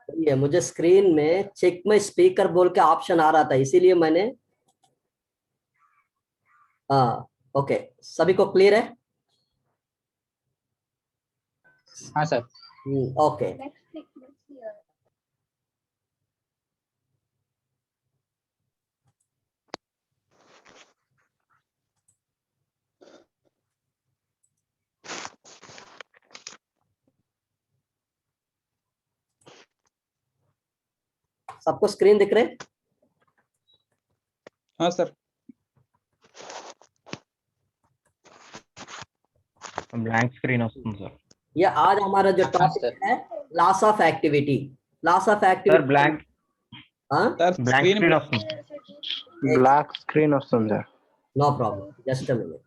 ये मुझे स्क्रीन में चेक माई स्पीकर बोल के ऑप्शन आ रहा था, इसीलिए मैंने ओके। सभी को क्लियर है? हाँ सर। ओके। सबको स्क्रीन दिख रहे? हाँ सर। ब्लैंक स्क्रीन वస్తుంది సార్. ये आज हमारा जो टॉपिक है loss of activity. Loss of sir activity. Blank हाँ, బ్లాంక్ స్క్రీన్ వస్తుంది. బ్లాక్ స్క్రీన్ వస్తుంది sir. No problem, just a minute.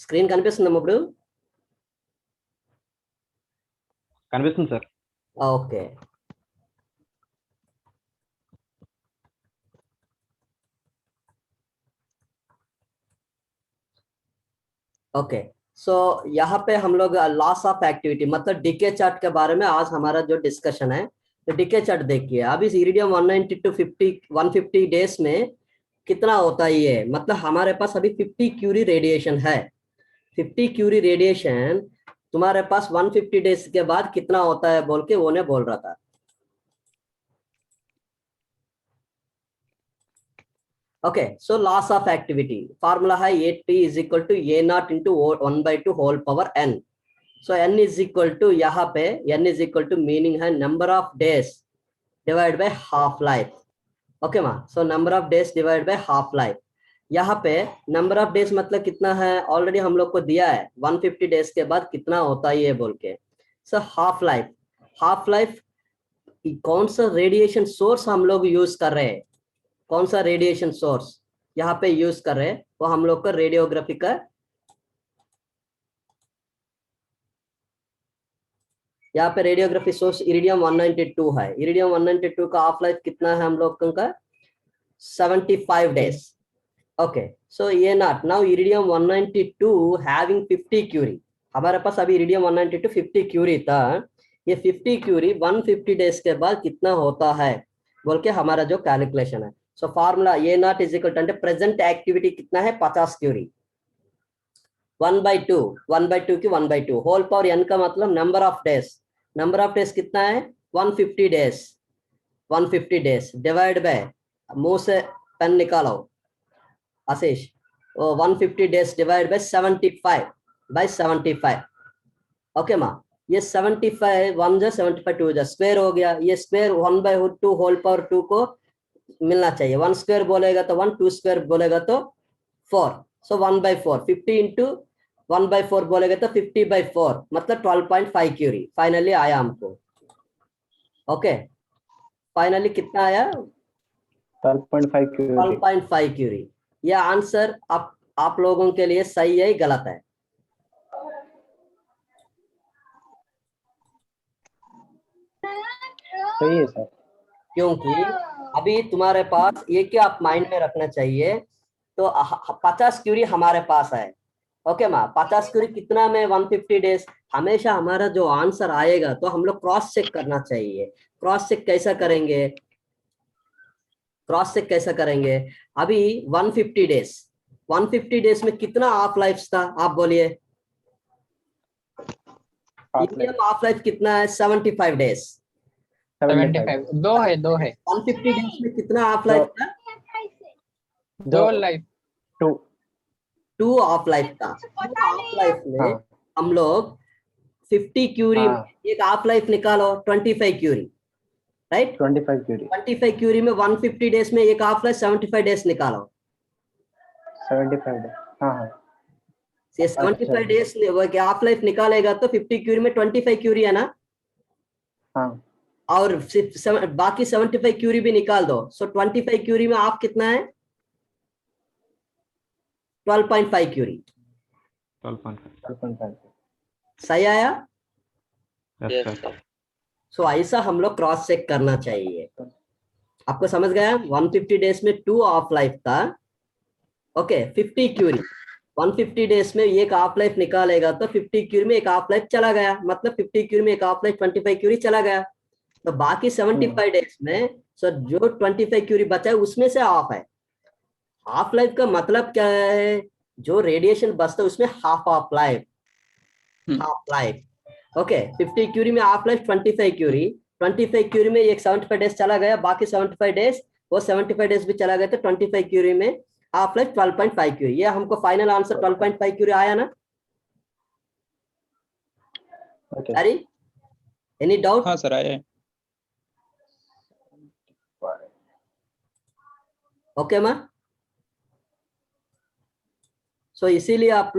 Screen కనిపిస్తుందా ఇప్పుడు? కనిపిస్తుంది సార్. ఓకే. ओके, सो यहाँ पे हम लोग लॉस ऑफ एक्टिविटी मतलब डीके चार्ट के बारे में आज हमारा जो डिस्कशन है। तो डीके चार्ट देखिए, अब इस इरिडियम 190 to 150 डेज में कितना होता है ये, मतलब हमारे पास अभी 50 क्यूरी रेडिएशन है। 50 क्यूरी रेडिएशन तुम्हारे पास 150 डेज के बाद कितना होता है बोल के वो ने बोल रहा था। Okay, so loss of activity formula है 8p is equal to a naught into 1/2 whole power n। So n is equal to, यहाँ पे n is equal to meaning है number of days divide by half life. Okay ma'am, so number of days divide by half life. यहाँ पे number of days मतलब कितना है already हम लोग को दिया है, 150 डेज के बाद कितना होता है ये बोल के। So half life, half life कौन सा रेडिएशन सोर्स हम लोग यूज कर रहे हैं, कौन सा रेडिएशन सोर्स यहाँ पे यूज कर रहे हैं वो हम लोग का रेडियोग्राफी का, यहाँ पे रेडियोग्राफी सोर्स इरिडियम 192 है। इरिडियम 192 का हाफ लाइफ कितना है हम लोग का 75 डेज। ओके, सो ये naught now iridium 192 having 50 curie, हमारे पास अभी इरिडियम 192 50 क्यूरी था। ये 50 क्यूरी 150 डेज के बाद कितना होता है बोल के हमारा जो कैलकुलेशन है। So formula A naught is equal to present activity कितना है 50 क्यूरी 1/2 की 1/2 होल पावर n का मतलब number of days, number of days कितना है 150 डेज, 150 डेज डिवाइड बाय, मुंह से पेन निकालो आशीष, 150 डेज डिवाइड बाय 75 ओके माँ। ये 75 1 जा 75 2 जा स्क्वायर हो गया, ये स्क्वायर 1/2 होल पावर 2 को मिलना चाहिए। 1 स्क्वायर बोलेगा तो 1, 2 स्क्वायर बोलेगा तो 4, सो 1/4 50 इंटू 1/4 बोलेगा तो 50/4 मतलब 12.5 क्यूरी फाइनली आया हमको। ओके, फाइनली कितना आया 12.5 क्यूरी। 12.5 क्यूरी। यह आंसर आप लोगों के लिए सही है गलत है? सही है सर। क्योंकि अभी तुम्हारे पास ये क्या आप माइंड में रखना चाहिए, तो 50 क्यूरी हमारे पास है। ओके माँ, 50 क्यूरी कितना में 150 डेज, हमेशा हमारा जो आंसर आएगा तो हम लोग क्रॉस चेक करना चाहिए। क्रॉस चेक कैसा करेंगे, क्रॉस चेक कैसा करेंगे, अभी 150 डेज, 150 डेज में कितना हाफ लाइफ था आप बोलिए? हाफ लाइफ कितना है 75 डेज, 75 दो है 150 डेज में कितना हाफ लाइफ था? 2 लाइफ 2 ऑफ लाइफ था। ऑफ लाइफ में हाँ हम लोग 50 क्यूरी हाँ एक ऑफ लाइफ निकालो 25 क्यूरी, राइट। 25 क्यूरी 25 क्यूरी में 150 डेज में एक ऑफ लाइफ 75 डेज निकालो। 75 हाँ हाँ ये 75 डेज ऑफ लाइफ निकालेगा तो 50 क्यूरी में 25 क्यूरी है ना, हाँ और बाकी 75 क्यूरी भी निकाल दो। सो 25 क्यूरी में आप कितना है 12.5 क्यूरी। 12.5 सही आया। yes sir सो ऐसा हम लोग क्रॉस चेक करना चाहिए। आपको समझ गया। 150 डेज में 2 ऑफ लाइफ था। ओके 50 क्यूरी 150 डेज में एक हाफ लाइफ निकालेगा तो 50 क्यूरी में एक हाफ लाइफ चला गया, मतलब 50 क्यूरी में एक हाफ लाइफ 25 क्यूरी चला गया। तो बाकी 75 डेज में सो जो 25 क्यूरी बचा है उसमें से हाफ है। हाफ लाइफ का मतलब क्या है, जो रेडिएशन बचता है उसमें half of life, half life. Okay 50 curie में हाफ लाइफ 25 क्यूरी, 25 क्यूरी में एक 75 डेज चला गया, बाकी 75 डेज वो 75 डेज भी चला गया, तो 25 क्यूरी में हाफ लाइफ 12.5 क्यूरी। ये हमको फाइनल आंसर 12.5 क्यूरी आया ना। Okay sorry any doubt. हाँ सर आया है। Okay ma'am. सो इसीलिए आप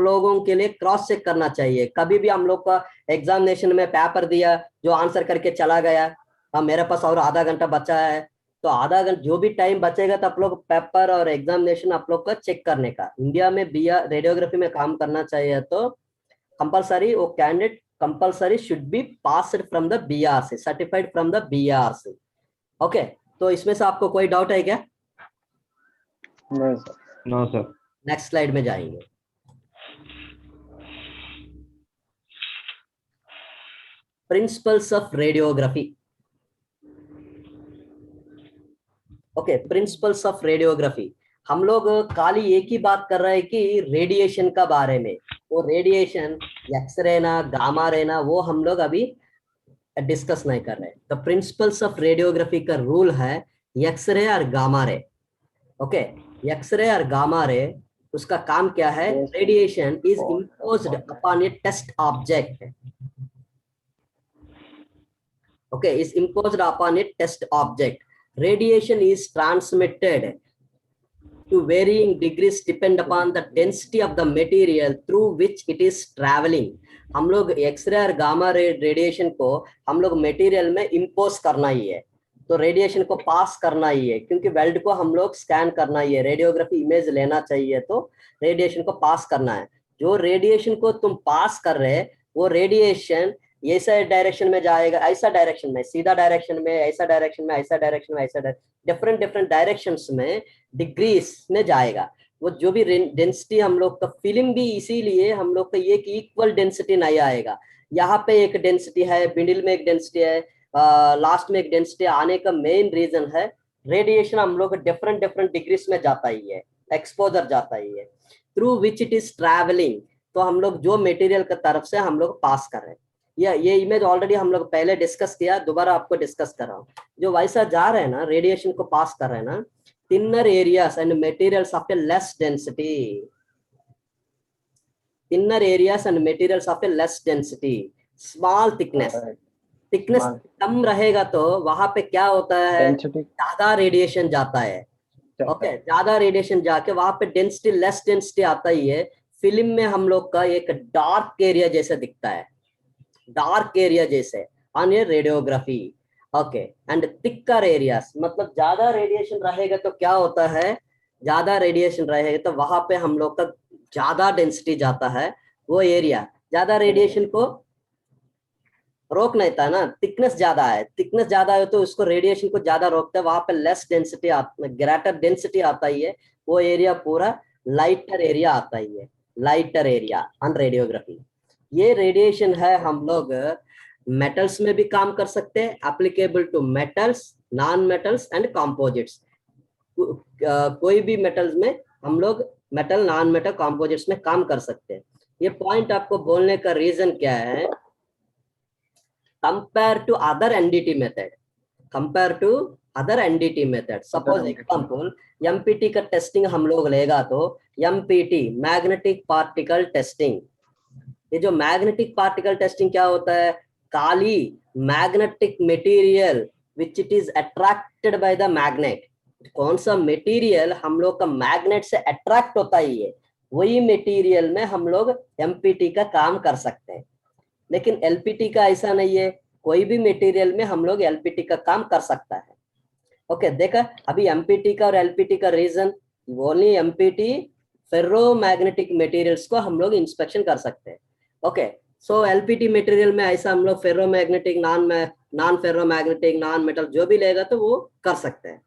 लोगों के लिए क्रॉस चेक करना चाहिए। कभी भी हम लोग का एग्जामिनेशन में पेपर दिया जो आंसर करके चला गया, मेरे पास और आधा घंटा बचा है, तो आधा घंटा जो भी टाइम बचेगा तो आप लोग पेपर और एग्जामिनेशन आप लोग का चेक करने का। इंडिया में बीआर रेडियोग्राफी में काम करना चाहिए तो कंपलसरी वो candidate compulsory should be passed from the BRC, certified from the BRC. Okay तो इसमें से आपको कोई डाउट है क्या? नहीं sir no sir next slide में जाएंगे। Principles of radiography. Okay principles of radiography. हम लोग खाली एक ही बात कर रहे हैं कि रेडिएशन का बारे में। वो रेडिएशन एक्सरे ना गामा रे ना वो हम लोग अभी डिस्कस नहीं कर रहे। तो प्रिंसिपल्स ऑफ रेडियोग्राफी का रूल है एक्सरे और गामा रे। ओके एक्सरे और गामा रे उसका काम क्या है, radiation is imposed upon a test object. Okay is imposed upon a test object. Radiation is transmitted to varying degrees depend upon the density of the material through which it is traveling। हम लोग x ray और gamma radiation को हम लोग material में impose करना ही है, तो रेडिएशन को पास करना ही है, क्योंकि वेल्ड को हम लोग स्कैन करना ही है, रेडियोग्राफी इमेज लेना चाहिए तो रेडिएशन को पास करना है। जो रेडिएशन को तुम पास कर रहे वो रेडिएशन ऐसा डायरेक्शन में जाएगा, ऐसा डायरेक्शन में, सीधा डायरेक्शन में, ऐसा डायरेक्शन में, ऐसा डायरेक्शन में, ऐसा डिफरेंट डिफरेंट डायरेक्शंस में डिग्रीज में जाएगा। वो जो भी डेंसिटी हम लोग का फिल्म भी इसीलिए हम लोग का एक इक्वल डेंसिटी नहीं आएगा। यहाँ पे एक डेंसिटी है, मिडिल में एक डेंसिटी है, लास्ट में एक डेंसिटी आने का मेन रीजन है रेडिएशन हम लोग डिफरेंट डिफरेंट डिग्रीज में जाता ही है, एक्सपोजर जाता ही है, through which it is travelling. तो हम लोग जो मटेरियल की तरफ से हम लोग पास कर रहे हैं, ये इमेज ऑलरेडी हम लोग पहले डिस्कस किया, दोबारा आपको डिस्कस कर रहा हूँ। जो वैसा जा रहे हैं ना, रेडिएशन को पास कर रहे हैं ना, thinner areas and materials of a less density, thinner areas and materials of a less density, small thickness. Thickness कम रहेगा तो वहां पे क्या होता है, ज्यादा रेडिएशन जाता है। ओके ज्यादा रेडिएशन जाके वहां पे डेंसिटी लेस डेंसिटी आता ही है। फिल्म में हम लोग का एक डार्क एरिया जैसा दिखता है, डार्क एरिया जैसे on A radiography. Okay and thicker areas, मतलब ज्यादा रेडिएशन रहेगा तो क्या होता है, ज्यादा रेडिएशन रहेगा तो वहां पे हम लोग का ज्यादा डेंसिटी जाता है। वो एरिया ज्यादा रेडिएशन को रोक नहीं था ना, थिकनेस ज्यादा है, थिकनेस ज्यादा है तो उसको रेडिएशन को ज्यादा रोकता है। वहां पे लेस डेंसिटी ग्रेटर डेंसिटी आता ही है, वो एरिया पूरा लाइटर एरिया आता ही है, लाइटर एरिया ऑन रेडियोग्राफी। ये रेडिएशन है हम लोग मेटल्स में भी काम कर सकते हैं, applicable to metals, non metals and composites. कोई भी मेटल्स में हम लोग मेटल, नॉन मेटल, कंपोजिट्स में काम कर सकते हैं। ये पॉइंट आपको बोलने का रीजन क्या है, compare to other NDT method, compare to other NDT method. Suppose NDT. Example MPT का टेस्टिंग हम लोग लेगा तो एमपीटी मैग्नेटिक पार्टिकल टेस्टिंग। ये जो मैग्नेटिक पार्टिकल टेस्टिंग क्या होता है, काली magnetic material which it is attracted by the magnet. कौन सा मटेरियल हम लोग का मैग्नेट से अट्रैक्ट होता है, वही मटेरियल में हम लोग एमपीटी का काम कर सकते हैं। लेकिन एलपीटी का ऐसा नहीं है, कोई भी मटेरियल में हम लोग एलपीटी का काम कर सकता है। ओके देखा अभी एमपीटी का और एलपीटी का रीजन, ओनली एमपीटी फेरो मैग्नेटिक मटेरियल्स को हम लोग इंस्पेक्शन कर सकते हैं। ओके सो एलपीटी मटेरियल में ऐसा हम लोग फेरो मैग्नेटिक, नॉन फेरो मैग्नेटिक, नॉन मेटल जो भी लेगा तो वो कर सकते हैं।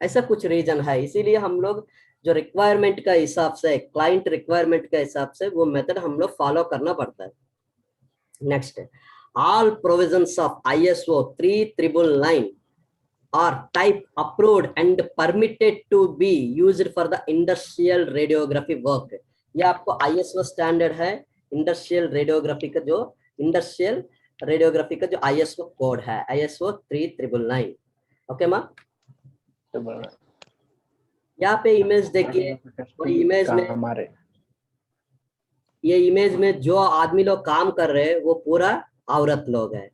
ऐसा कुछ रीजन है, इसीलिए हम लोग जो रिक्वायरमेंट का हिसाब से, क्लाइंट रिक्वायरमेंट के हिसाब से वो मेथड हम लोग फॉलो करना पड़ता है। Next, all provisions of ISO 399 are type approved and permitted to be used for the industrial radiography work। ये आपको ISO स्टैंडर्ड है इंडस्ट्रियल रेडियोग्राफी का, जो इंडस्ट्रियल रेडियोग्राफी का जो ISO कोड है ISO 399। ओके माँ, यहाँ पे इमेज देखिए, और इमेज में हमारे ये इमेज में जो आदमी लोग काम कर रहे हैं वो पूरा औरत लोग हैं,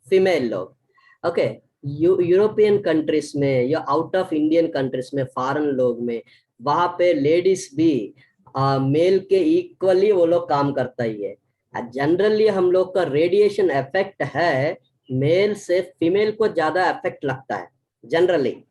फीमेल लोग। ओके यूरोपियन कंट्रीज में या आउट ऑफ इंडियन कंट्रीज में, फॉरेन लोग में, वहां पे लेडीज भी मेल के इक्वली वो लोग काम करता ही है। जनरली हम लोग का रेडिएशन इफेक्ट है मेल से फीमेल को ज्यादा इफेक्ट लगता है जनरली,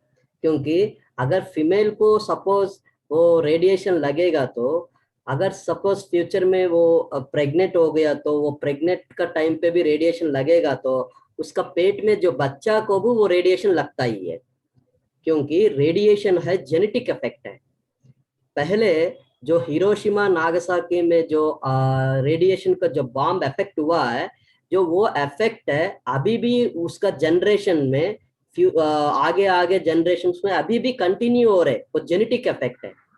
क्योंकि अगर फीमेल को सपोज वो रेडिएशन लगेगा तो अगर सपोज फ्यूचर में वो प्रेग्नेंट हो गया तो वो प्रेग्नेंट का टाइम पे भी रेडिएशन लगेगा तो उसका पेट में जो बच्चा को भी वो रेडिएशन लगता ही है, क्योंकि रेडिएशन है जेनेटिक इफेक्ट है। पहले जो हिरोशिमा नागासाकी में जो रेडिएशन का जो बॉम्ब इफेक्ट हुआ है, जो वो इफेक्ट है अभी भी उसका जनरेशन में, आगे आगे जनरेशन में अभी भी कंटिन्यू हो रहे, वो जेनेटिक इफेक्ट है।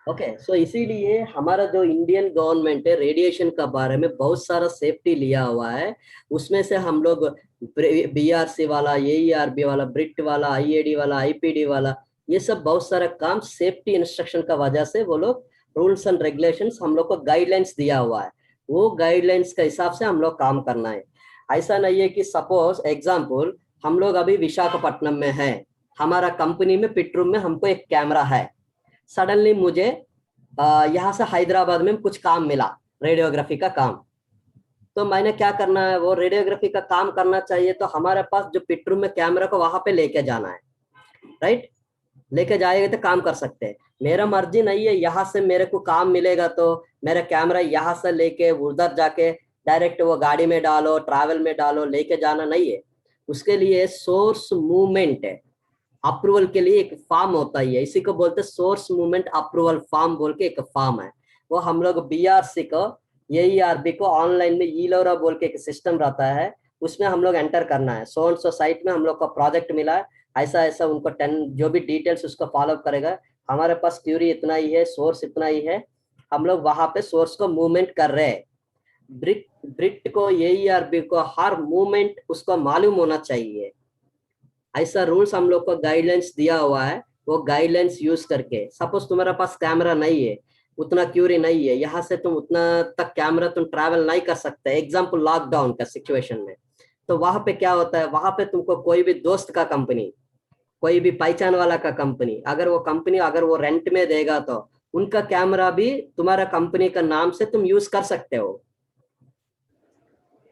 ओके सो इसीलिए हमारा जो इंडियन गवर्नमेंट है रेडिएशन का बारे में बहुत सारा सेफ्टी लिया हुआ है। उसमें से हम लोग बीआरसी वाला, एईआरबी वाला, ब्रिट वाला, आईएडी वाला, आईपीडी वाला, ये सब बहुत सारा काम सेफ्टी इंस्ट्रक्शन का वजह से वो लोग रूल्स एंड रेगुलेशंस हम लोग को गाइडलाइंस दिया हुआ है, वो गाइडलाइंस के हिसाब से हम लोग काम करना है। ऐसा नहीं है कि सपोज एग्जाम्पल हम लोग अभी विशाखापट्टनम में है, हमारा कंपनी में पिट रूम में हमको एक कैमरा है, सडनली मुझे यहाँ से हैदराबाद में कुछ काम मिला रेडियोग्राफी का काम, तो मैंने क्या करना है, वो रेडियोग्राफी का काम करना चाहिए तो हमारे पास जो पिट रूम में कैमरा को वहां पे लेके जाना है, राइट, लेके जाएंगे तो काम कर सकते हैं। मेरा मर्जी नहीं है यहाँ से मेरे को काम मिलेगा तो मेरा कैमरा यहाँ से लेके उधर जाके डायरेक्ट वो गाड़ी में डालो, ट्रैवल में डालो, लेके जाना नहीं है। उसके लिए सोर्स मूवमेंट है, अप्रूवल के लिए एक फॉर्म होता ही है, इसी को बोलते हैं सोर्स मूवमेंट अप्रूवल फॉर्म बोल के एक फॉर्म है। वो हम लोग बीआरसी को, एईआरबी को ऑनलाइन में ईलोरा बोल के एक सिस्टम रहता है, उसमें हम लोग एंटर करना है। सो साइट में हम लोग का प्रोजेक्ट मिला है, ऐसा ऐसा उनको 10 जो भी डिटेल्स उसको फॉलो करेगा, हमारे पास क्यूरी इतना ही है, सोर्स इतना ही है, हम लोग वहां पे सोर्स को मूवमेंट कर रहे हैं। ब्रिट को, एईआरबी को हर मूवमेंट उसको मालूम होना चाहिए। ऐसा रूल्स हम लोग को गाइडलाइंस दिया हुआ है, वो गाइडलाइंस यूज करके, सपोज तुम्हारे पास कैमरा नहीं है, उतना क्यूरी नहीं है, यहाँ से तुम उतना तक कैमरा तुम ट्रैवल नहीं कर सकते, एग्जाम्पल लॉकडाउन का सिचुएशन में, तो वहां पे क्या होता है, वहां पे तुमको कोई भी दोस्त का कंपनी, कोई भी पहचान वाला का कंपनी, अगर वो कंपनी अगर वो रेंट में देगा तो उनका कैमरा भी तुम्हारा कंपनी का नाम से तुम यूज कर सकते हो।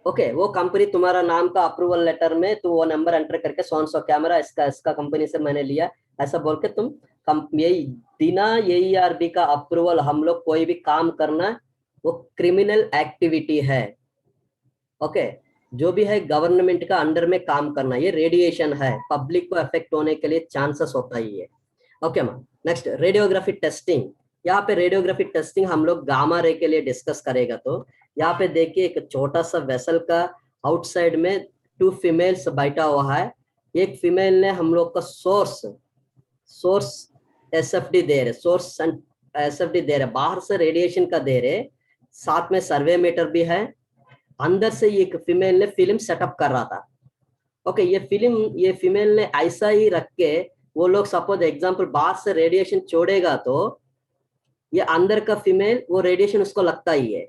ओके वो कंपनी तुम्हारा नाम का अप्रूवल लेटर में तो वो नंबर एंटर करके सो कैमरा इसका कंपनी से मैंने लिया, ऐसा बोल के तुम यही बिना एईआरबी का अप्रूवल हम लोग कोई भी काम करना वो क्रिमिनल एक्टिविटी है। ओके जो भी है गवर्नमेंट का अंडर में काम करना, ये रेडिएशन है, पब्लिक को अफेक्ट होने के लिए चांसेस होता ही है। Okay ma'am, next radiography testing. यहाँ पे रेडियोग्राफी टेस्टिंग हम लोग गामा रे के लिए डिस्कस करेगा। तो यहाँ पे देखिए एक छोटा सा वेसल का आउटसाइड में 2 फीमेल्स बैठा हुआ है, एक फीमेल ने हम लोग का सोर्स एसएफडी दे रहे, सोर्स एसएफडी दे रहे, बाहर से रेडिएशन का दे रहे, साथ में सर्वे मीटर भी है, अंदर से एक फीमेल ने फिल्म सेटअप कर रहा था। ओके ये फीमेल ने ऐसा ही रख के वो लोग सपोज एग्जांपल बाहर से रेडिएशन छोड़ेगा तो ये अंदर का फीमेल वो रेडिएशन उसको लगता ही है।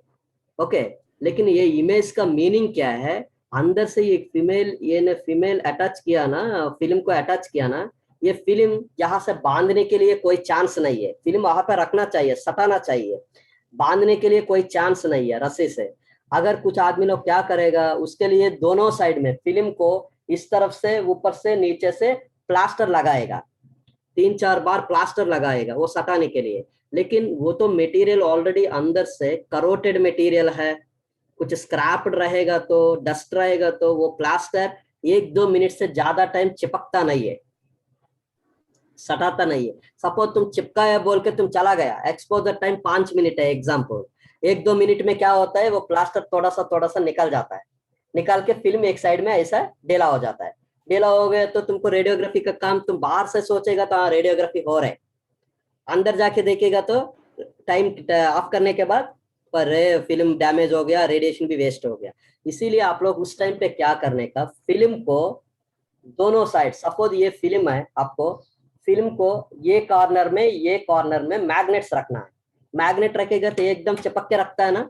ओके लेकिन ये इमेज का मीनिंग क्या है, अंदर से ये फीमेल अटैच किया ना, फिल्म को अटैच किया ना, ये फिल्म यहाँ से बांधने के लिए कोई चांस नहीं है। फिल्म वहां पर रखना चाहिए, सटाना चाहिए, बांधने के लिए कोई चांस नहीं है रस्सी से। अगर कुछ आदमी लोग क्या करेगा, उसके लिए दोनों साइड में फिल्म को इस तरफ से ऊपर से नीचे से प्लास्टर लगाएगा, 3-4 बार प्लास्टर लगाएगा वो सटाने के लिए। लेकिन वो तो मटेरियल ऑलरेडी अंदर से करोटेड मटेरियल है, कुछ स्क्रैप्ड रहेगा तो डस्ट रहेगा तो वो प्लास्टर 1-2 मिनट से ज्यादा टाइम चिपकता नहीं है, सटाता नहीं है। सपोज तुम चिपकाया बोल के तुम चला गया, एक्सपोजर टाइम 5 मिनट है एग्जाम्पल, 1-2 मिनट में क्या होता है वो प्लास्टर थोड़ा सा निकल जाता है, निकाल के फिल्म एक साइड में ऐसा ढीला हो जाता है। ढीला हो गया तो तुमको रेडियोग्राफी का काम, तुम बाहर से सोचेगा तो हाँ रेडियोग्राफी हो रहा है, अंदर जाके देखेगा तो टाइम ऑफ करने के बाद पर फिल्म डैमेज हो गया, रेडिएशन भी वेस्ट हो गया। इसीलिए आप लोग उस टाइम पे क्या करने का, फिल्म को दोनों साइड, सपोज ये फिल्म है, आपको फिल्म को ये कॉर्नर में मैग्नेट्स रखना है। मैग्नेट रखेगा तो एकदम चिपक के रखता है ना,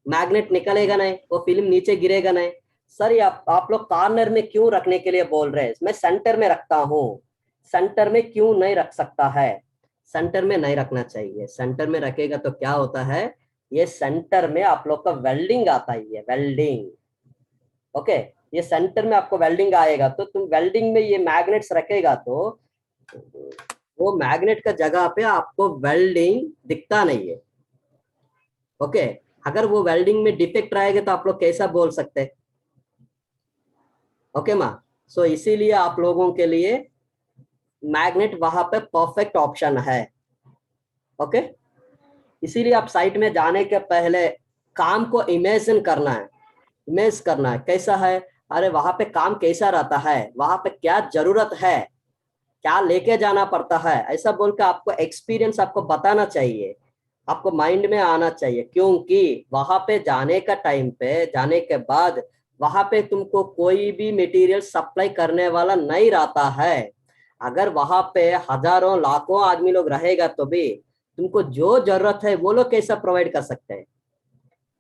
मैग्नेट निकलेगा नहीं, वो फिल्म नीचे गिरेगा नहीं। सर ये आप लोग कॉर्नर में क्यों रखने के लिए बोल रहे हैं, मैं सेंटर में रखता हूँ, सेंटर में क्यों नहीं रख सकता है? सेंटर में नहीं रखना चाहिए, सेंटर में रखेगा तो क्या होता है, ये सेंटर में आप लोग का वेल्डिंग आता है, ये वेल्डिंग। ओके ये सेंटर में आपको वेल्डिंग आएगा तो तुम वेल्डिंग में ये मैग्नेट्स रखेगा तो वो मैग्नेट का जगह पे आपको वेल्डिंग दिखता नहीं है। ओके अगर वो वेल्डिंग में डिफेक्ट रहेगा तो आप लोग कैसा बोल सकते हैं? ओके माँ, सो इसीलिए आप लोगों के लिए मैग्नेट वहां पे परफेक्ट ऑप्शन है। ओके इसीलिए आप साइट में जाने के पहले काम को इमेजिन करना है, इमेज करना है कैसा है, अरे वहां पे काम कैसा रहता है, वहां पे क्या जरूरत है, क्या लेके जाना पड़ता है, ऐसा बोल के आपको एक्सपीरियंस आपको बताना चाहिए, आपको माइंड में आना चाहिए। क्योंकि वहां पे जाने का टाइम पे, जाने के बाद वहां पे तुमको कोई भी मटेरियल सप्लाई करने वाला नहीं रहता है। अगर वहां पे हजारों लाखों आदमी लोग रहेगा तो भी तुमको जो जरूरत है वो लोग कैसा प्रोवाइड कर सकते हैं?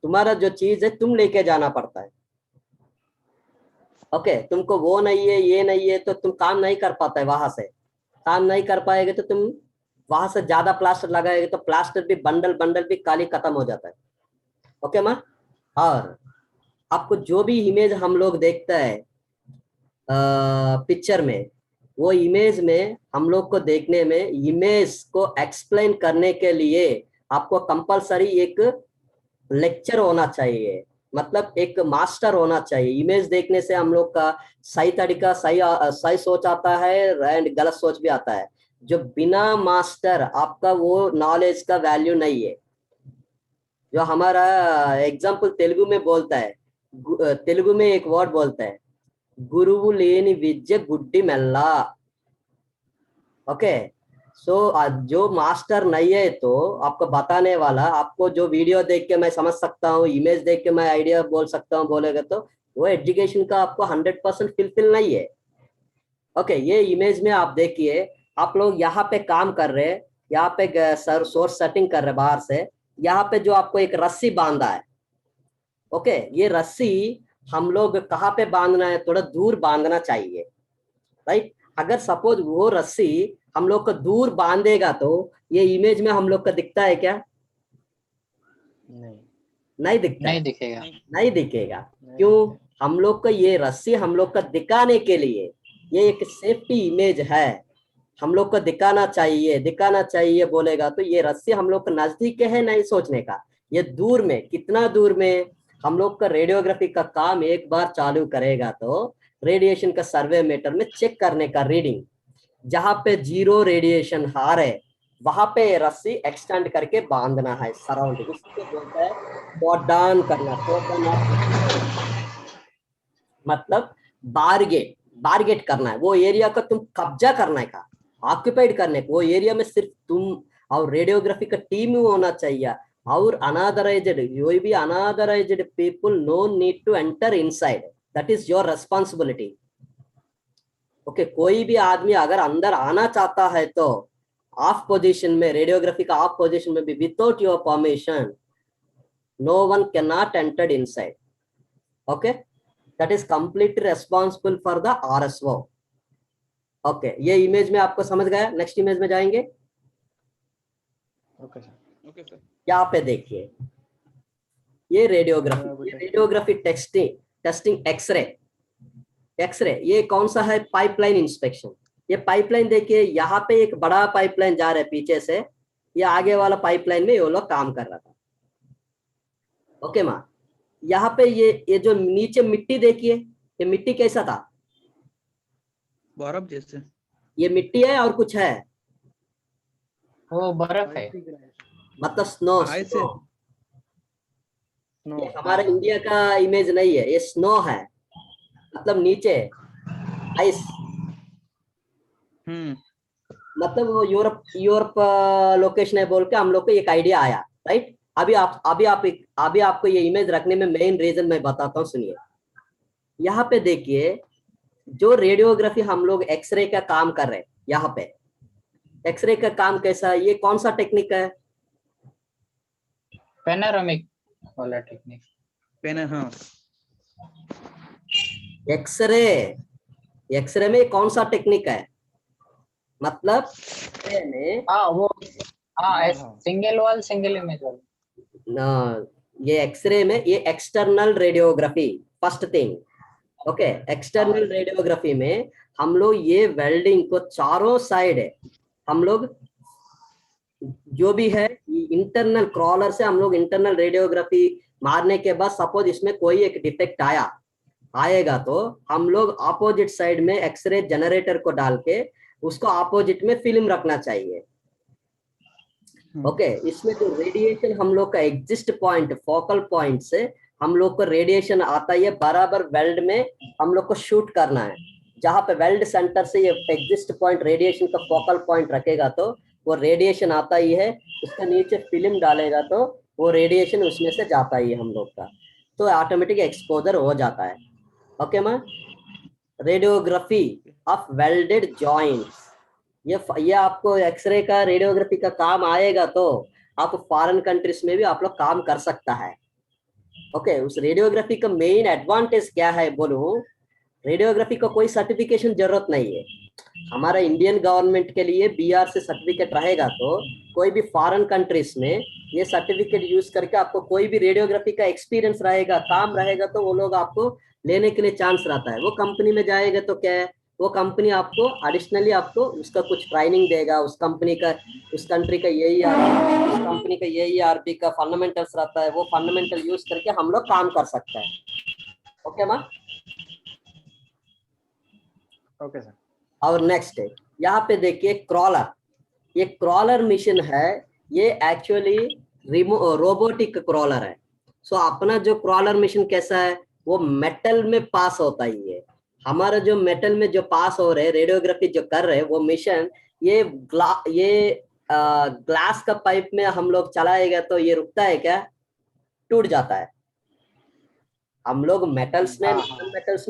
तुम्हारा जो चीज है तुम लेके जाना पड़ता है। ओके तुमको वो नहीं है, ये नहीं है तो तुम काम नहीं कर पाता है, वहां से काम नहीं कर पाएगा तो तुम वहां से ज्यादा प्लास्टर लगाएगा तो प्लास्टर भी बंडल भी काली खत्म हो जाता है। ओके माँ, और आपको जो भी इमेज हम लोग देखते हैं पिक्चर में, वो इमेज में हम लोग को देखने में, इमेज को एक्सप्लेन करने के लिए आपको कंपलसरी एक लेक्चर होना चाहिए, मतलब एक मास्टर होना चाहिए। इमेज देखने से हम लोग का सही तरीका, सही सोच आता है एंड गलत सोच भी आता है। जो बिना मास्टर आपका वो नॉलेज का वैल्यू नहीं है। जो हमारा एग्जाम्पल तेलुगु में बोलता है, तेलुगु में एक वर्ड बोलता है, गुरुवु लेनी विद्य गुड्डी मेल्ला। ओके सो जो मास्टर नहीं है तो आपको बताने वाला, आपको जो वीडियो देख के मैं समझ सकता हूँ, इमेज देख के मैं आइडिया बोल सकता हूँ बोलेगा तो वो एजुकेशन का आपको 100% फिलफिल नहीं है। ओके ये इमेज में आप देखिए, आप लोग यहाँ पे काम कर रहे हैं, यहाँ पे सोर्स सेटिंग कर रहे बाहर से, यहाँ पे जो आपको एक रस्सी बांधा है। ओके ये रस्सी हम लोग कहाँ पे बांधना है, थोड़ा दूर बांधना चाहिए, राइट। अगर सपोज वो रस्सी हम लोग को दूर बांधेगा तो ये इमेज में हम लोग का दिखता है क्या? नहीं दिखता, नहीं दिखेगा, नहीं दिखेगा। क्यों? हम लोग का ये रस्सी हम लोग का दिखाने के लिए, ये एक सेफ्टी इमेज है, हम लोग को दिखाना चाहिए बोलेगा तो ये रस्सी हम लोग का नजदीक है नहीं सोचने का, ये दूर में, कितना दूर में। हम लोग का रेडियोग्राफी का काम एक बार चालू करेगा तो रेडिएशन का सर्वे मीटर में चेक करने का रीडिंग, जहां पे 0 रेडिएशन हार है वहां पे रस्सी एक्सटेंड करके बांधना है सराउंडिंग, उसको बोलता है कॉर्डन करना। मतलब बारगेट करना है, वो एरिया का तुम कब्जा करने का, ऑक्यूपाइड करने का, वो एरिया में सिर्फ तुम और रेडियोग्राफी का टीम होना चाहिए, और अनऑथराइज्ड, कोई भी unauthorised people no need to enter inside, that is your responsibility. Okay, कोई भी आदमी अगर अंदर आना चाहता है तो ऑफ पोजीशन में, रेडियोग्राफी का ऑफ पोजीशन में भी without your permission no one can not enter inside. Okay, that is completely responsible for the RSO. Okay, ये इमेज में आपको समझ गया. नेक्स्ट इमेज में जाएंगे. Okay sir. Okay sir. यहाँ पे देखिए, ये रेडियोग्राफी टेस्टिंग एक्सरे. ये कौन सा है? Pipeline inspection. ये पाइपलाइन देखिए, यहाँ पे एक बड़ा पाइपलाइन जा रहा है पीछे से, ये आगे वाला पाइपलाइन में ये लोग काम कर रहा था. ओके माँ, यहाँ पे ये जो नीचे मिट्टी देखिए, ये मिट्टी कैसा था? बर्फ जैसे. ये मिट्टी है और कुछ है? वो बर्फ है. मतलब स्नो. ऐसे. ये हमारे इंडिया का इमेज नहीं है, ये स्नो है, मतलब नीचे आइस. मतलब वो यूरोप लोकेशन है बोल के हम लोग को एक आइडिया आया, राइट. अभी आपको ये इमेज रखने में मेन रीजन मैं बताता हूँ, सुनिए. यहाँ पे देखिए, जो रेडियोग्राफी हम लोग एक्सरे का काम कर रहे हैं, यहाँ पे एक्सरे का काम कैसा है? ये कौन सा टेक्निक है? पैनोरामिक वाला टेक्निक. हाँ. एक्सरे में कौन सा टेक्निक है? मतलब वो सिंगल वॉल सिंगल इमेज वाला. ये एक्सरे में ये external radiography first thing. Okay, external radiography में हम लोग ये वेल्डिंग को चारों साइड हम लोग जो भी है इंटरनल क्रॉलर से हम लोग इंटरनल रेडियोग्राफी मारने के बाद सपोज इसमें कोई एक डिफेक्ट आएगा तो हम लोग अपोजिट साइड में एक्सरे जनरेटर को डाल के उसको अपोजिट में फिल्म रखना चाहिए. ओके, इसमें जो रेडिएशन हम लोग का एग्जिस्ट पॉइंट, फोकल पॉइंट से हम लोग को रेडिएशन आता है, बराबर वेल्ड में हम लोग को शूट करना है. जहां पे वेल्ड सेंटर से ये एग्जिस्ट पॉइंट रेडिएशन का फोकल पॉइंट रखेगा तो वो रेडिएशन आता ही है, उसके नीचे फिल्म डालेगा तो वो रेडिएशन उसमें से जाता ही है हम लोग का, तो ऑटोमेटिक एक्सपोजर हो जाता है. Okay ma'am, radiography of welded joints, ये आपको एक्सरे का रेडियोग्राफी का काम आएगा तो आप फॉरेन कंट्रीज में भी आप लोग काम कर सकता है. ओके, उस रेडियोग्राफी का मेन एडवांटेज क्या है बोलूं? रेडियोग्राफी का कोई सर्टिफिकेशन जरूरत नहीं है. हमारा इंडियन गवर्नमेंट के लिए BRC सर्टिफिकेट रहेगा तो कोई भी फॉरेन कंट्रीज में ये सर्टिफिकेट यूज करके आपको कोई भी रेडियोग्राफी का एक्सपीरियंस रहेगा, काम रहेगा तो वो लोग आपको लेने के लिए चांस रहता है. वो कंपनी में जाएगा तो क्या है, वो कंपनी आपको एडिशनली आपको उसका कुछ ट्रेनिंग देगा, उस कंपनी का, उस कंट्री का उस कंपनी का AERP का फंडामेंटल्स रहता है, वो फंडामेंटल यूज करके हम लोग काम कर सकते हैं. Okay ma'am. Okay sir. और नेक्स्ट है, यहाँ पे देखिए क्रॉलर. ये क्रॉलर मिशन है, ये एक्चुअली रोबोटिक क्रॉलर है. सो अपना जो क्रॉलर मिशन कैसा है, वो मेटल में पास होता ही है. हमारा जो मेटल में जो पास हो रहे रेडियोग्राफी जो कर रहे हैं वो मिशन, ये ग्लास का पाइप में हम लोग चलाएगा तो ये रुकता है क्या? टूट जाता है. हम लोग मेटल्स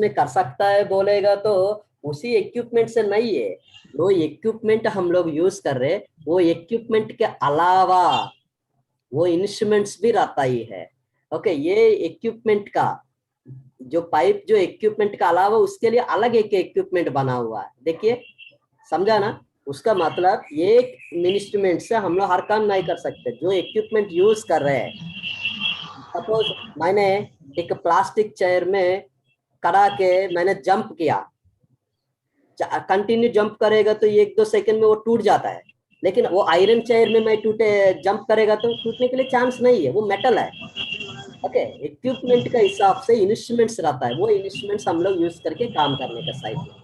में कर सकता है बोलेगा तो उसी इक्विपमेंट से नहीं है. जो इक्विपमेंट हम लोग यूज कर रहे हैं वो इक्विपमेंट के अलावा वो इंस्ट्रूमेंट्स भी रहता ही है. ओके, ये इक्विपमेंट का जो पाइप, जो इक्विपमेंट का अलावा उसके लिए अलग एक इक्विपमेंट बना हुआ है. देखिए, समझा ना? उसका मतलब एक इंस्ट्रूमेंट से हम लोग हर काम नहीं कर सकते. जो इक्विपमेंट यूज कर रहे हैं, सपोज मैंने एक प्लास्टिक चेयर में खड़ा के मैंने जंप किया, कंटिन्यू जंप करेगा तो 1-2 सेकंड में वो टूट जाता है. लेकिन वो आयरन चेयर में मैं जंप करेगा तो टूटने के लिए चांस नहीं है, वो मेटल है. ओके, इक्विपमेंट का हिसाब से इंस्ट्रूमेंट्स रहता है, वो इंस्ट्रूमेंट्स हम लोग यूज करके काम करने का साइड में.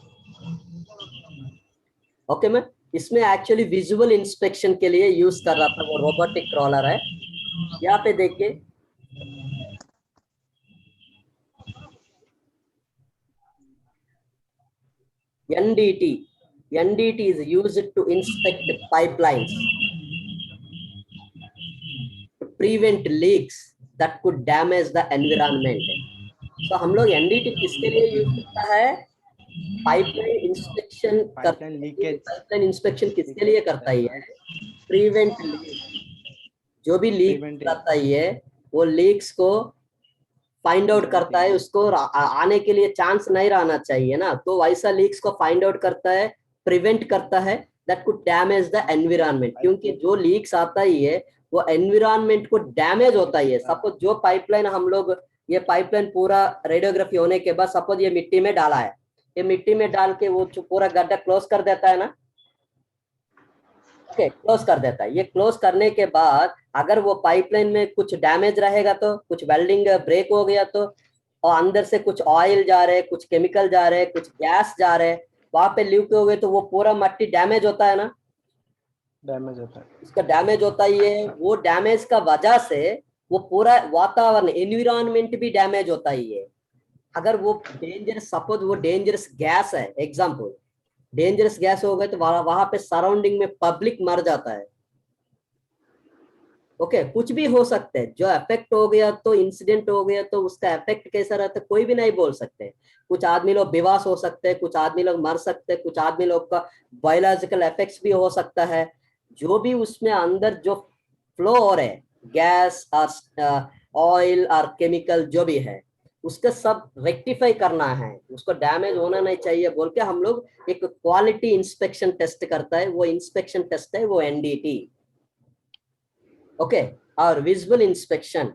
ओके मैम, इसमें एक्चुअली विजुअल इंस्पेक्शन के लिए यूज कर रहा था वो रोबोटिक क्रॉलर है. यहाँ पे देखिए, NDT is used to inspect pipelines to prevent leaks that could damage the environment. So हम लोग NDT किसके लिए यूज करता है? Pipeline inspection pipeline leakage pipeline inspection किसके लिए करता है? Prevent leak. जो भी लीक करता है वो लीक्स को फाइंड आउट करता है, उसको आने के लिए चांस नहीं रहना चाहिए ना, तो वैसा लीक्स को फाइंड आउट करता है, प्रिवेंट करता है, that could damage the environment. क्योंकि जो लीक्स आता ही है वो एनवायरनमेंट को डैमेज होता ही है। सपोज जो पाइपलाइन हम लोग, ये पाइपलाइन पूरा रेडियोग्राफी होने के बाद सपोज ये मिट्टी में डाला है, ये मिट्टी में डाल के वो पूरा गड्ढा क्लोज कर देता है ना, ओके, क्लोज कर देता है। ये क्लोज करने के बाद अगर वो पाइपलाइन में कुछ डैमेज रहेगा, तो कुछ वेल्डिंग ब्रेक हो गया तो, और अंदर से कुछ ऑयल जा रहे, कुछ केमिकल जा रहे, कुछ गैस जा रहे, वहां पे लीक हो गए तो वो पूरा मट्टी डैमेज होता है ना, डैमेज होता है। उसका डैमेज होता ही है। वो डैमेज का वजह से वो पूरा वातावरण, एनवायरनमेंट भी डैमेज होता ही है। अगर वो डेंजरस, सपोज वो डेंजरस गैस है, एग्जाम्पल डेंजरस गैस हो गए तो वहां पे सराउंडिंग में पब्लिक मर जाता है। ओके, कुछ भी हो सकता है, जो इफेक्ट हो गया तो इंसिडेंट हो गया तो उसका इफेक्ट कैसा रहता है कोई भी नहीं बोल सकते। कुछ आदमी लोग बेवास हो सकते हैं, कुछ आदमी लोग मर सकते हैं, कुछ आदमी लोग का बायोलॉजिकल इफेक्ट्स भी हो सकता है। जो भी उसमें अंदर जो फ्लो हो रहे गैस और ऑयल और केमिकल जो भी है, उसका सब रेक्टिफाई करना है, उसको डैमेज होना नहीं चाहिए बोल के हम लोग एक क्वालिटी इंस्पेक्शन टेस्ट करता है। वो इंस्पेक्शन टेस्ट है वो एनडीटी। ओके, और विजुअल इंस्पेक्शन,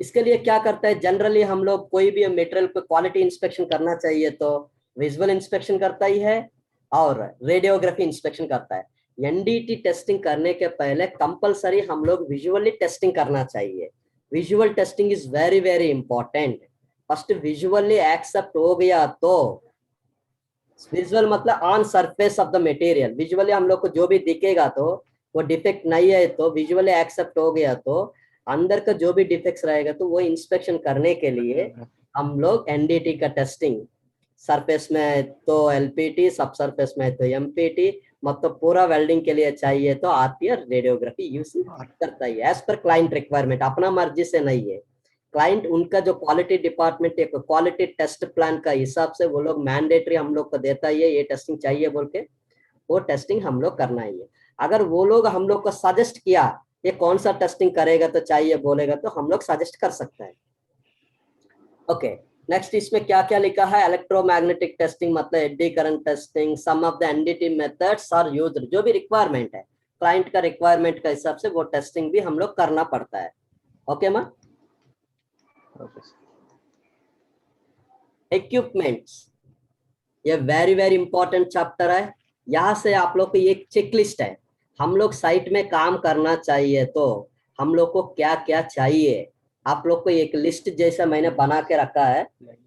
इसके लिए क्या करता है, जनरली हम लोग कोई भी मटेरियल पे क्वालिटी इंस्पेक्शन करना चाहिए तो विजुअल इंस्पेक्शन करता ही है और रेडियोग्राफी इंस्पेक्शन करता है। एनडीटी टेस्टिंग करने के पहले कंपलसरी हम लोग विजुअली टेस्टिंग करना चाहिए। Visual testing is very very important. First visually accept हो गया तो, विजुअल मतलब on surface of the material, visually हम लोग को जो भी दिखेगा तो वो डिफेक्ट नहीं है तो विजुअली एक्सेप्ट हो गया तो अंदर का जो भी डिफेक्ट्स रहेगा तो वो इंस्पेक्शन करने के लिए हम लोग एनडीटी का टेस्टिंग, सरफेस में तो एलपीटी, सब सरफेस में तो एमपीटी, मतलब पूरा वेल्डिंग के लिए चाहिए तो आरपीआर रेडियोग्राफी यूज करता है एज पर क्लाइंट रिक्वायरमेंट, अपना मर्जी से नहीं है। क्लाइंट उनका जो क्वालिटी डिपार्टमेंट एक क्वालिटी टेस्ट प्लान का हिसाब से वो लोग मैंडेटरी हम लोग को देता ही है, ये टेस्टिंग चाहिए बोल के, वो टेस्टिंग हम लोग करना ही है। अगर वो लोग हम लोग को सजेस्ट किया ये कौन सा टेस्टिंग करेगा तो चाहिए बोलेगा तो हम लोग सजेस्ट कर सकते हैं। ओके, नेक्स्ट इसमें क्या क्या लिखा है, इलेक्ट्रोमैग्नेटिक टेस्टिंग मतलब eddy current testing, some of the NDT methods are used, जो भी रिक्वायरमेंट है क्लाइंट का रिक्वायरमेंट का हिसाब से वो टेस्टिंग भी हम लोग करना पड़ता है। ओके मां, इक्विपमेंट्स, ये वेरी वेरी इंपॉर्टेंट चैप्टर है। यहाँ से आप लोग को एक चेकलिस्ट है, हम लोग साइट में काम करना चाहिए तो हम लोग को क्या क्या चाहिए, आप लोग को एक लिस्ट जैसा मैंने बना के रखा है।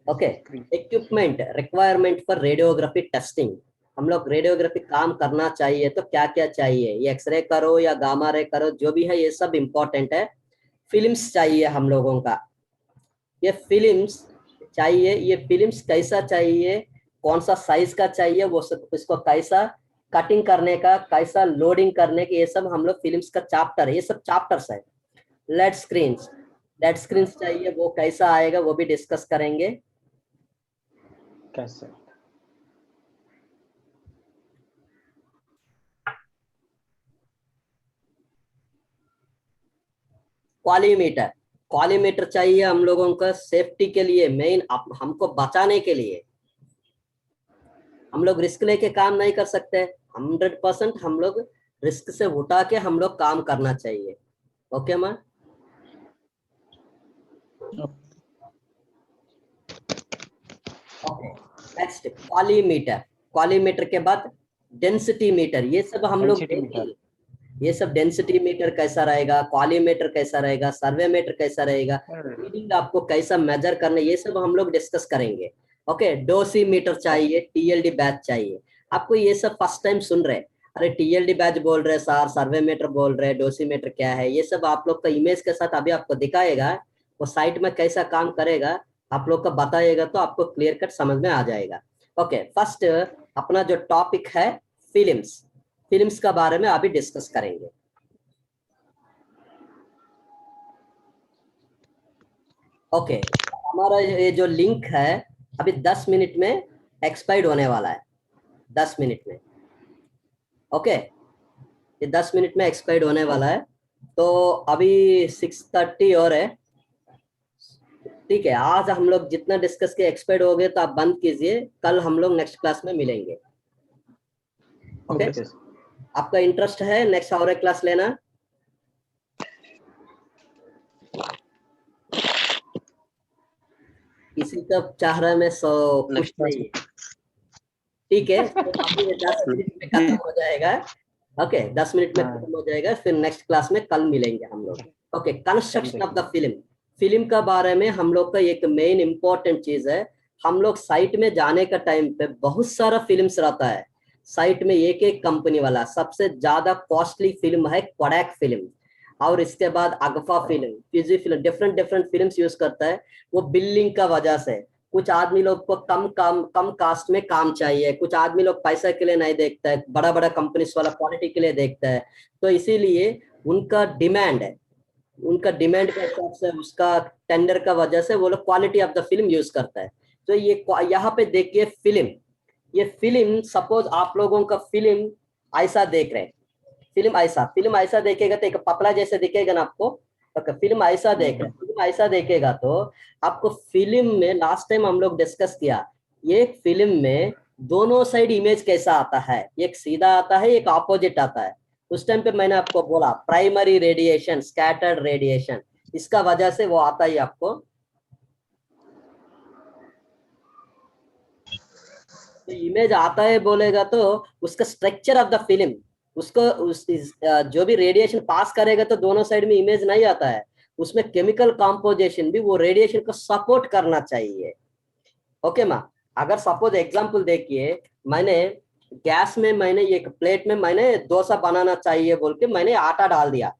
Okay, equipment requirement for radiography testing, हम लोग रेडियोग्राफी काम करना चाहिए तो क्या क्या चाहिए, ये एक्सरे करो या गामा रे करो जो भी है ये सब इंपॉर्टेंट है। फिल्म्स चाहिए हम लोगों का, ये फिल्म्स चाहिए, ये फिल्म्स कैसा चाहिए, कौन सा साइज का चाहिए, वो सब इसको कैसा कटिंग करने का, कैसा लोडिंग करने के, ये सब हम लोग फिल्म्स का चैप्टर है, ये सब चैप्टर्स है। लेड स्क्रीन्स, लेड स्क्रीन्स चाहिए, वो कैसा आएगा वो भी डिस्कस करेंगे। कैसे क्वालीमीटर, क्वालीमीटर चाहिए हम लोगों का सेफ्टी के लिए, मेन हमको बचाने के लिए। हम लोग रिस्क लेके काम नहीं कर सकते, 100% हम लोग रिस्क से उठा के हम लोग काम करना चाहिए। ओके मां, ओके, नेक्स्ट क्वालीमीटर, क्वालीमीटर के बाद डेंसिटी मीटर, ये सब हम लोग डेंसिटी मीटर, ये सब डेंसिटी मीटर कैसा रहेगा, क्वालीमीटर कैसा रहेगा, सर्वे मीटर कैसा रहेगा, रीडिंग आपको कैसा मेजर करना, ये सब हम लोग डिस्कस करेंगे। ओके, डोसीमीटर चाहिए, टीएलडी बैच चाहिए। आपको ये सब फर्स्ट टाइम सुन रहे, अरे टीएलडी बैच बोल रहे सर, सर्वे मीटर बोल रहे, डोसीमीटर क्या है, ये सब आप लोग का इमेज के साथ अभी आपको दिखाएगा, वो साइट में कैसा काम करेगा आप लोग का बताइएगा तो आपको क्लियर कट समझ में आ जाएगा। ओके, फर्स्ट अपना जो टॉपिक है फिल्म्स, फिल्म्स का बारे में अभी डिस्कस करेंगे। ओके, हमारा ये जो लिंक है अभी 10 मिनट में एक्सपायर्ड होने वाला है 10 मिनट में। ओके, ये 10 मिनट में एक्सपायर्ड होने वाला है। तो अभी 6:30 और है, ठीक है। आज हम लोग जितना डिस्कस किया एक्सपायर्ड हो गए तो आप बंद कीजिए, कल हम लोग नेक्स्ट क्लास में मिलेंगे। Okay, Okay. आपका इंटरेस्ट है नेक्स्ट और क्लास लेना? किसी का चाह रहा है मैं सो कुछ Next class नहीं है, ठीक है। तो अभी ये 10 मिनट में खत्म हो जाएगा। ओके, 10 मिनट में हाँ। खत्म हो जाएगा, फिर नेक्स्ट क्लास में कल मिलेंगे हम लोग। Okay, construction of the film, film का बारे में हम लोग का एक मेन इंपॉर्टेंट चीज है। हम लोग साइट में जाने का टाइम पे बहुत सारा फिल्म्स रहता है साइट में, एक एक कंपनी वाला। सबसे ज्यादा कॉस्टली फिल्म है कोडैक फिल्म, और इसके बाद Agfa film, Fuji film, different different films use करता है। वो बिल्डिंग का वजह से कुछ आदमी लोग को कम कास्ट में काम चाहिए, कुछ आदमी लोग पैसा के लिए नहीं देखता है, बड़ा बड़ा कंपनीज वाला क्वालिटी के लिए देखता है। तो इसीलिए उनका डिमांड है, उनका डिमांड के हिसाब से उसका टेंडर का वजह से वो लोग quality of the film use करता है। तो ये यहाँ पे देखिए फिल्म, ये फिल्म सपोज आप लोगों का फिल्म ऐसा देख रहे हैं, फिल्म ऐसा देखेगा तो एक पपला जैसे दिखेगा ना आपको। तो फिल्म ऐसा देख रहे हैं, फिल्म ऐसा देखेगा तो आपको फिल्म में लास्ट टाइम हम लोग डिस्कस किया, एक फिल्म में दोनों साइड इमेज कैसा आता है, एक सीधा आता है एक ऑपोजिट आता है। उस टाइम पे मैंने आपको बोला प्राइमरी रेडिएशन, स्कैटर्ड रेडिएशन, इसका वजह से वो आता ही आपको। तो इमेज आता है बोलेगा तो उसका स्ट्रक्चर ऑफ द फिल्म, उसको जो भी रेडिएशन पास करेगा तो दोनों साइड में इमेज नहीं आता है, उसमें केमिकल कॉम्पोजिशन भी वो रेडिएशन को सपोर्ट करना चाहिए। ओके माँ, अगर सपोज एग्जांपल देखिए, मैंने गैस में मैंने एक प्लेट में मैंने डोसा बनाना चाहिए बोल के मैंने आटा डाल दिया,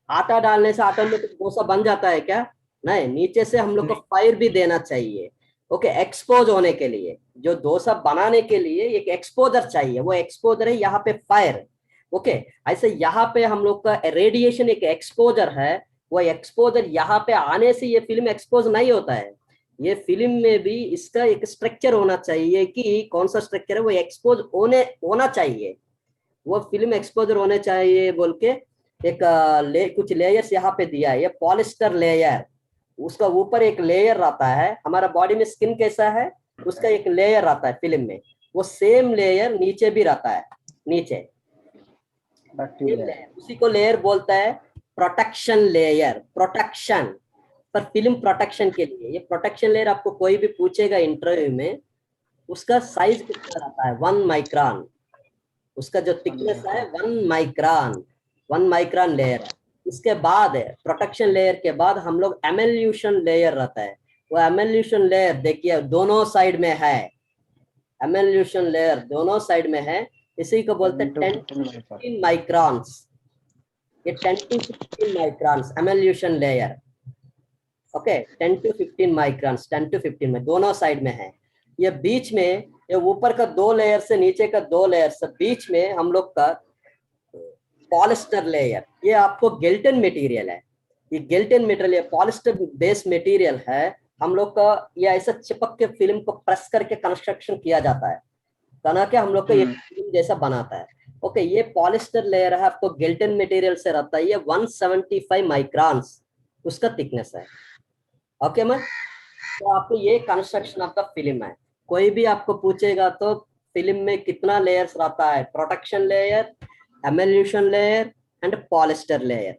आटा डालने से ऑटोमेटिक डोसा बन जाता है क्या? नहीं, नीचे से हम लोग को फायर भी देना चाहिए। ओके, एक्सपोज होने के लिए, जो डोसा बनाने के लिए एक एक्सपोजर चाहिए, वो एक्सपोजर है यहाँ पे फायर। ओके, ऐसे यहाँ पे हम लोग का रेडिएशन एक एक्सपोजर है, वो एक्सपोजर यहाँ पे आने से ये फिल्म एक्सपोज नहीं होता है। ये फिल्म में भी इसका एक स्ट्रक्चर होना चाहिए कि कौन सा स्ट्रक्चर है, वो एक्सपोज होना चाहिए, वो फिल्म एक्सपोजर होने चाहिए बोल के एक कुछ लेयर्स यहाँ पे दिया है। ये पॉलिस्टर लेयर, उसका ऊपर एक लेयर रहता है, हमारा बॉडी में स्किन कैसा है उसका एक लेयर रहता है फिल्म में, वो सेम लेयर नीचे भी रहता है, नीचे उसी को लेयर बोलता है प्रोटेक्शन लेयर। प्रोटेक्शन पर फिल्म प्रोटेक्शन के लिए, ये प्रोटेक्शन लेयर आपको कोई भी पूछेगा इंटरव्यू में, उसका साइज कितना रहता है 1 माइक्रोन, उसका जो थिकनेस है 1 माइक्रोन लेयर है। इसके बाद प्रोटेक्शन लेयर के बाद हम लोग एमल्यूशन लेयर रहता है, वो एमल्यूशन लेयर देखिए दोनों साइड में है, एमल्यूशन लेयर दोनों साइड में है, इसी को बोलते हैं 10 to 15 माइक्रॉन्स। ये 10 to 15 microns emulsion layer. Okay, 10 to 15 microns, 10 to 15 में दोनों साइड में है। ये बीच में, ये ऊपर का 2 लेयर से नीचे का 2 लेयर से बीच में हम लोग का पॉलिस्टर लेयर, ये आपको गिल्टन मटेरियल है, ये गिल्टन मटेरियल पॉलिस्टर बेस्ड मटेरियल है हम लोग का। ये ऐसा चिपक के फिल्म को प्रेस करके कंस्ट्रक्शन किया जाता है, बना के हम लोग का ये फिल्म जैसा बनाता है। ओके, ये पॉलिस्टर लेयर है आपको गिल्टन मटेरियल से रहता है, ये 175 माइक्रॉन्स उसका थिकनेस है। ओके मैम, तो आपको ये कंस्ट्रक्शन ऑफ द फिल्म है। कोई भी आपको पूछेगा तो फिल्म में कितना लेयर्स रहता है, protection layer, emulsion layer and polyester layer.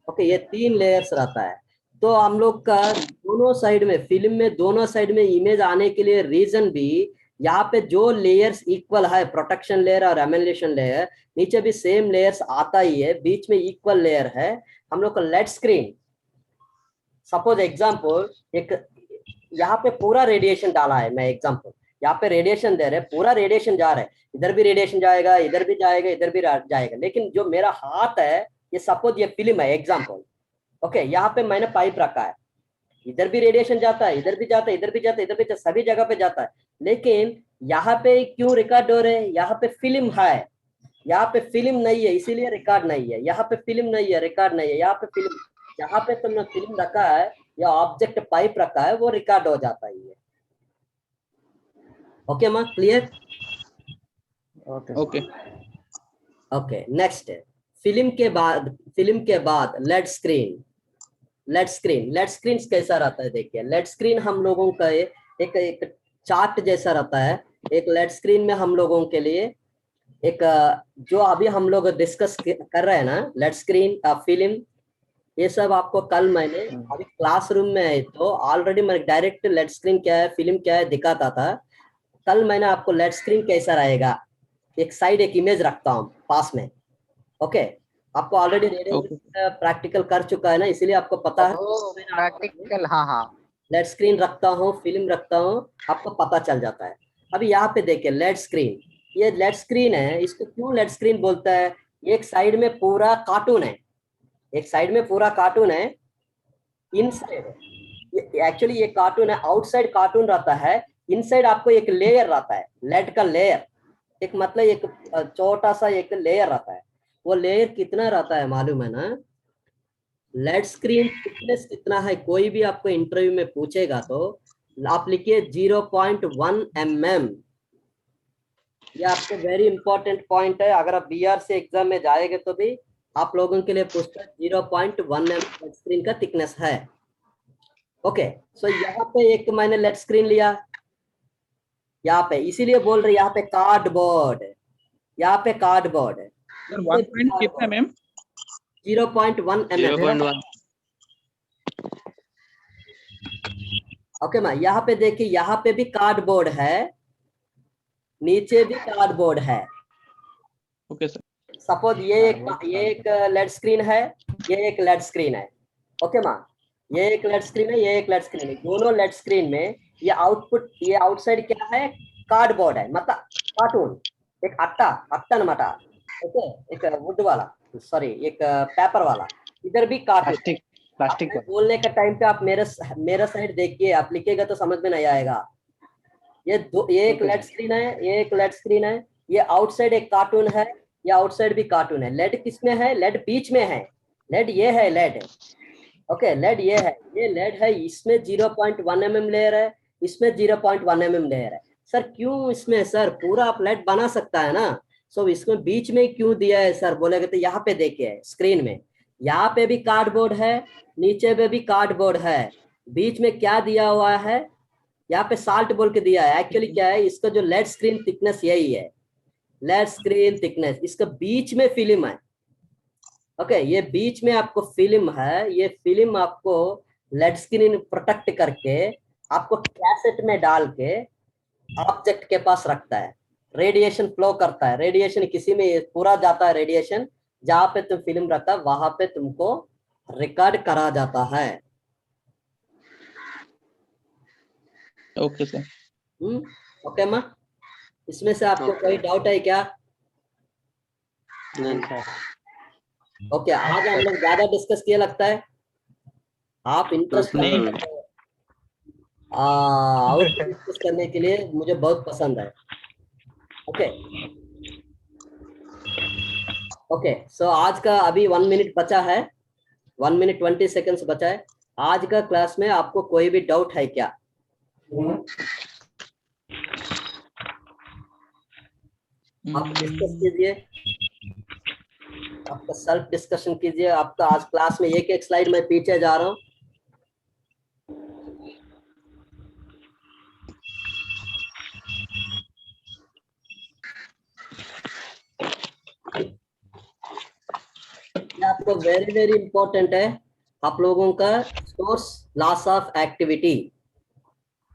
Okay, ये 3 लेयर्स रहता है। तो हम लोग का दोनों साइड में, फिल्म में दोनों साइड में इमेज आने के लिए रीजन भी, यहाँ पे जो लेयर्स इक्वल है, प्रोटेक्शन लेयर और एमल्यूशन लेयर, नीचे भी सेम लेयर्स आता ही है, बीच में इक्वल लेयर है हम लोग का लेड स्क्रीन। सपोज एग्जाम्पल, एक यहाँ पे पूरा रेडिएशन डाला है, मैं एग्जाम्पल यहाँ पे रेडिएशन दे रहे, पूरा रेडिएशन जा रहा है, इधर भी रेडिएशन जाएगा, इधर भी जाएगा, इधर भी जाएगा, लेकिन जो मेरा हाथ है, ये सपोज ये फिल्म है एग्जाम्पल। ओके, यहाँ पे मैंने पाइप रखा है, इधर भी रेडिएशन जाता है, इधर भी जाता है, इधर भी जाता है, इधर भी जाता है, सभी जगह पे जाता है, लेकिन यहाँ पे क्यों रिकॉर्ड हो रहे हैं? यहाँ पे फिल्म है, यहाँ पे फिल्म नहीं है इसीलिए रिकॉर्ड नहीं है, यहाँ पे फिल्म नहीं है रिकॉर्ड नहीं है, यहाँ पे फिल्म, यहाँ पे तुमने फिल्म रखा है या ऑब्जेक्ट पाइप रखा है, वो रिकॉर्ड हो जाता है ये। ओके माँ, clear? Okay. Okay okay, next film के बाद लेड स्क्रीन। लेड स्क्रीन कैसा रहता है देखिए। लेड स्क्रीन हम लोगों का एक चार्ट जैसा रहता है। एक लेड स्क्रीन में हम लोगों के लिए एक जो अभी हम लोग डिस्कस कर रहे हैं ना, लेड स्क्रीन फिल्म, ये सब आपको कल मैंने अभी क्लासरूम में है तो ऑलरेडी मैं डायरेक्ट लेड स्क्रीन क्या है, फिल्म क्या है दिखाता था। कल मैंने आपको लेड स्क्रीन कैसा रहेगा, एक साइड एक इमेज रखता हूँ पास में। ओके, आपको ऑलरेडी ओके प्रैक्टिकल कर चुका है ना, इसीलिए आपको पता है। प्रैक्टिकल, हाँ हाँ। लेड स्क्रीन रखता हूँ, फिल्म रखता हूँ, आपको पता चल जाता है। अभी यहाँ पे देखिए लेड स्क्रीन, ये लेड स्क्रीन है। इसको क्यों लेड स्क्रीन बोलता है? एक साइड में पूरा कार्टून है, एक साइड में पूरा कार्टून है, इनसाइड एक्चुअली ये कार्टून है, आउटसाइड कार्टून रहता है, इनसाइड आपको एक लेयर रहता है, लेड का लेयर। एक मतलब एक छोटा सा एक लेयर रहता है। वो लेयर कितना रहता है मालूम है ना? लेड स्क्रीन थिकनेस कितना है, कोई भी आपको इंटरव्यू में पूछेगा तो आप लिखिए 0.1 mm। ये आपको वेरी इंपॉर्टेंट पॉइंट है। अगर आप बीआर से एग्जाम में जाएंगे तो भी आप लोगों के लिए पूछता है 0.1 mm लेड स्क्रीन का थिकनेस है। ओके, सो यहाँ पे एक मैंने लेड स्क्रीन लिया, यहाँ पे इसीलिए बोल रहे यहाँ पे कार्डबोर्ड, यहाँ पे कार्डबोर्ड है। सर 1 पॉइंट कितना मैम? 0.1 mm। 0.1 ओके मैम, यहाँ पे देखिए, यहाँ पे भी कार्डबोर्ड है, नीचे भी कार्डबोर्ड है। ओके सर सपोज ये एक लेड स्क्रीन है, ये एक लेड स्क्रीन है। ओके माँ, ये एक लेड स्क्रीन है, ये एक लेड स्क्रीन है। दोनों लेड स्क्रीन में ये आउटपुट, ये आउटसाइड क्या है? कार्डबोर्ड है, मतलब कार्टून, एक अट्टा अट्टा नमटा। ओके, एक वुड वाला, सॉरी एक पेपर वाला, इधर भी कार्टून। प्लास्टिक मैं बोलने का टाइम पे आप मेरा साइड देखिए, आप लिखेगा तो समझ में नहीं आएगा। ये एक लेड स्क्रीन है, ये एक लेड स्क्रीन है, ये आउटसाइड एक कार्टून है, ये आउटसाइड भी कार्टून है। लेड किसमें है? लेड बीच में है। लेड ये है, लेड। ओके, लेड ये है, ये लेड है, इसमें 0.1 mm लेयर है, इसमें 0.1 mm लेयर है। सर क्यों इसमें? सर पूरा आप लेड बना सकता है ना, सो इसमें बीच में क्यों दिया है सर बोलेगा तो यहाँ पे देखिए स्क्रीन में, यहाँ पे भी कार्डबोर्ड है, नीचे पे भी कार्डबोर्ड है, बीच में क्या दिया हुआ है? यहाँ पे साल्ट बोल के दिया है। एक्चुअली क्या है, इसका जो लेड स्क्रीन थिकनेस यही है, लेड स्क्रीन थिकनेस। इसका बीच में फिल्म है। ओके, ये बीच में आपको फिल्म है, ये फिल्म आपको लेड स्क्रीन प्रोटेक्ट करके आपको कैसेट में डाल के ऑब्जेक्ट के पास रखता है। रेडिएशन फ्लो करता है, रेडिएशन किसी में पूरा जाता है, रेडिएशन जहां पे तुम फिल्म रखता है वहां पे तुमको रिकॉर्ड करा जाता है। ओके सर ओके माँ, इसमें से आपको कोई डाउट है क्या? ओके, आज हम लोग ज्यादा डिस्कस किया लगता है, आप इंटरेस्ट नहीं। और डिस्कस करने के लिए मुझे बहुत पसंद है। ओके ओके, सो आज का अभी 1 मिनट बचा है, 1 मिनट 20 सेकेंड्स बचा है। आज का क्लास में आपको कोई भी डाउट है क्या? आप डिस्कस कीजिए, आपका सेल्फ डिस्कशन कीजिए। आपका आज क्लास में एक एक स्लाइड में पीछे जा रहा हूँ। ये आपको वेरी वेरी इंपॉर्टेंट है, आप लोगों का सोर्स लॉस ऑफ एक्टिविटी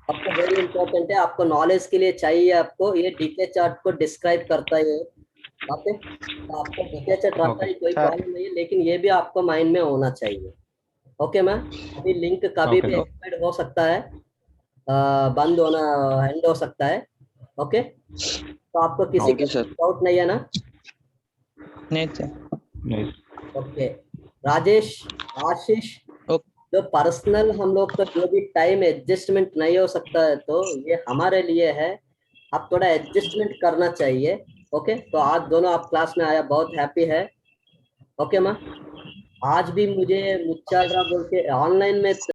आपको वेरी इंपॉर्टेंट है, आपको नॉलेज के लिए चाहिए। आपको ये डीके चार्ट को डिस्क्राइब करता है, ओके, तो आपको डीके चार्ट रहता है, कोई प्रॉब्लम नहीं है, लेकिन ये भी आपको माइंड में होना चाहिए। ओके मैम, अभी लिंक कभी भी एक्सपायर्ड हो सकता है, बंद होना, एंड हो सकता है। ओके, तो आपको किसी के डाउट नहीं है ना? नहीं सर। ओके, राजेश, आशीष, जो पर्सनल हम लोग का जो भी टाइम एडजस्टमेंट नहीं हो सकता है तो ये हमारे लिए है, आप थोड़ा एडजस्टमेंट करना चाहिए। ओके, तो आज दोनों आप क्लास में आया, बहुत हैप्पी है। ओके माँ, आज भी मुझे मुच्चाल बोल के ऑनलाइन में